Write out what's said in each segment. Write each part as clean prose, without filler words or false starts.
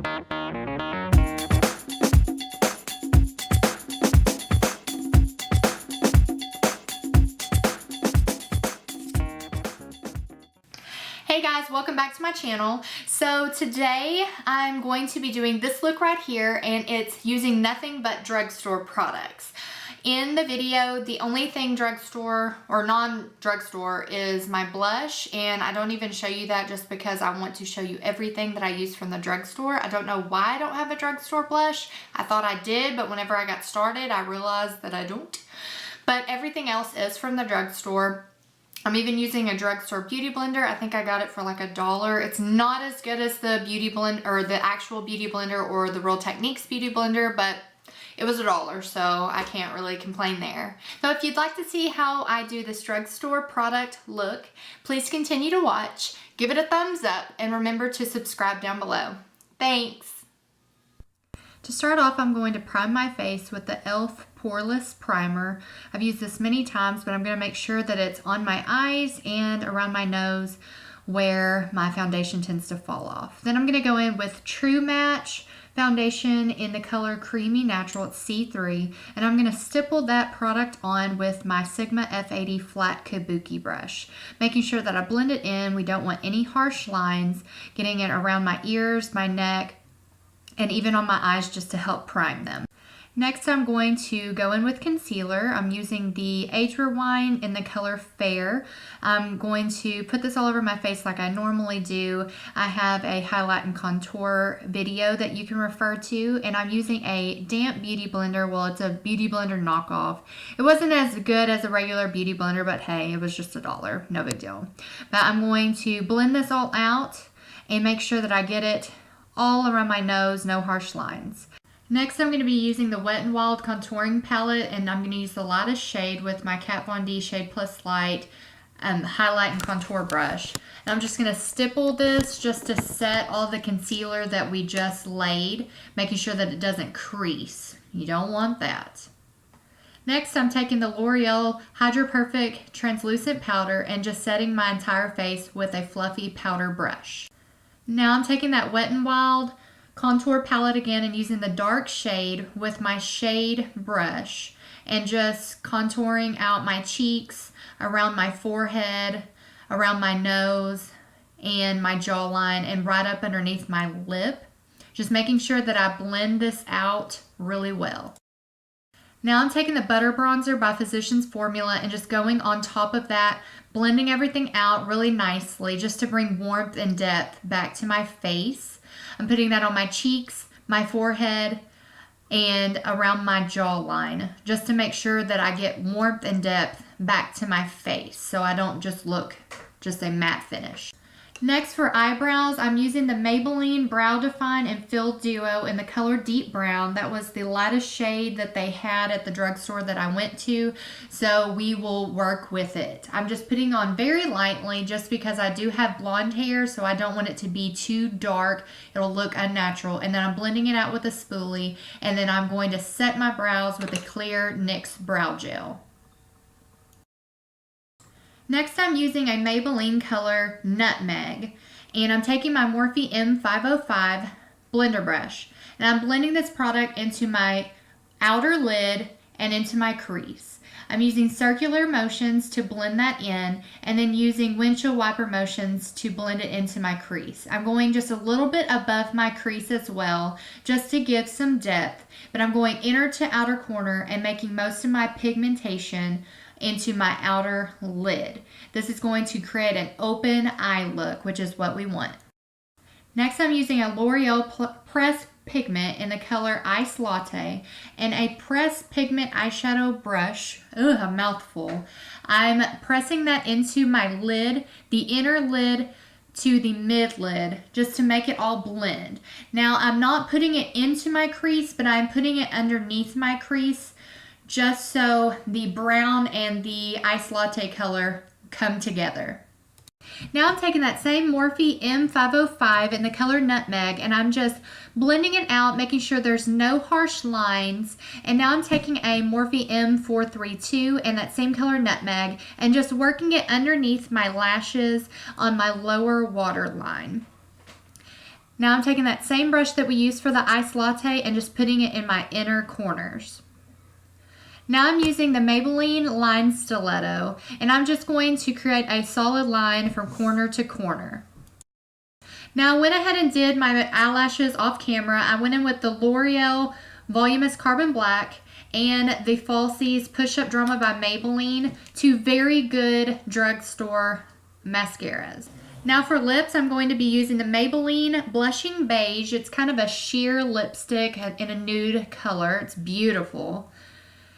Hey guys, welcome back to my channel. So today I'm going to be doing this look right here, and it's using nothing but drugstore products. In the video, the only thing drugstore or non-drugstore is my blush, and I don't even show you that just because I want to show you everything that I use from the drugstore. I don't know why I don't have a drugstore blush. I thought I did, but whenever I got started, I realized that I don't. But everything else is from the drugstore. I'm even using a drugstore beauty blender. I think I got it for like $1. It's not as good as the beauty blend or the actual beauty blender or the Real Techniques beauty blender, but it was $1, so I can't really complain there. So if you'd like to see how I do this drugstore product look, please continue to watch, give it a thumbs up, and remember to subscribe down below. Thanks! To start off, I'm going to prime my face with the e.l.f. Poreless Primer. I've used this many times, but I'm going to make sure that it's on my eyes and around my nose where my foundation tends to fall off. Then I'm going to go in with True Match foundation in the color Creamy Natural. It's C3, and I'm going to stipple that product on with my Sigma F80 flat kabuki brush, making sure that I blend it in. We don't want any harsh lines, getting it around my ears, my neck, and even on my eyes just to help prime them. Next, I'm going to go in with concealer. I'm using the Age Rewind in the color Fair. I'm going to put this all over my face like I normally do. I have a highlight and contour video that you can refer to, and I'm using a damp beauty blender. Well, it's a beauty blender knockoff. It wasn't as good as a regular beauty blender, but hey, it was just $1. No big deal. But I'm going to blend this all out and make sure that I get it all around my nose, no harsh lines. Next, I'm going to be using the Wet n Wild contouring palette, and I'm going to use the lightest shade with my Kat Von D Shade Plus Light highlight and contour brush. And I'm just going to stipple this just to set all the concealer that we just laid, making sure that it doesn't crease. You don't want that. Next, I'm taking the Loreal Hydra Perfect translucent powder and just setting my entire face with a fluffy powder brush. Now I'm taking that Wet n Wild contour palette again and using the dark shade with my shade brush and just contouring out my cheeks, around my forehead, around my nose, and my jawline, and right up underneath my lip. Just making sure that I blend this out really well. Now I'm taking the Butter Bronzer by Physicians Formula and just going on top of that, blending everything out really nicely just to bring warmth and depth back to my face. I'm putting that on my cheeks, my forehead, and around my jawline just to make sure that I get warmth and depth back to my face so I don't just look just a matte finish. Next, for eyebrows, I'm using the Maybelline Brow Define and Fill Duo in the color Deep Brown. That was the lightest shade that they had at the drugstore that I went to, so we will work with it. I'm just putting on very lightly just because I do have blonde hair, so I don't want it to be too dark. It'll look unnatural. And then I'm blending it out with a spoolie, and then I'm going to set my brows with a clear NYX Brow Gel. Next, I'm using a Maybelline color Nutmeg, and I'm taking my Morphe M505 blender brush, and I'm blending this product into my outer lid and into my crease. I'm using circular motions to blend that in, and then using windshield wiper motions to blend it into my crease. I'm going just a little bit above my crease as well, just to give some depth, but I'm going inner to outer corner and making most of my pigmentation into my outer lid. This is going to create an open eye look, which is what we want. Next, I'm using a L'Oreal Press Pigment in the color Ice Latte and a Press Pigment eyeshadow brush. Ugh, a mouthful. I'm pressing that into my lid, the inner lid to the mid lid, just to make it all blend. Now, I'm not putting it into my crease, but I'm putting it underneath my crease, just so the brown and the Ice Latte color come together. Now I'm taking that same Morphe M505 in the color Nutmeg, and I'm just blending it out, making sure there's no harsh lines. And now I'm taking a Morphe M432 in that same color Nutmeg and just working it underneath my lashes on my lower waterline. Now I'm taking that same brush that we used for the iced latte and just putting it in my inner corners. Now I'm using the Maybelline Line Stiletto, and I'm just going to create a solid line from corner to corner. Now I went ahead and did my eyelashes off camera. I went in with the Loreal Voluminous Carbon Black and the Falsies Push Up Drama by Maybelline, two very good drugstore mascaras. Now for lips, I'm going to be using the Maybelline Blushing Beige. It's kind of a sheer lipstick in a nude color. It's beautiful.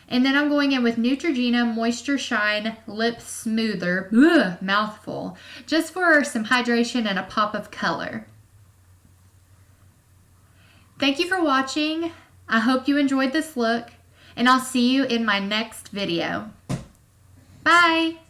And then I'm going in with Neutrogena Moisture Shine Lip Smoother. Ugh, mouthful. Just for some hydration and a pop of color. Thank you for watching. I hope you enjoyed this look, and I'll see you in my next video. Bye!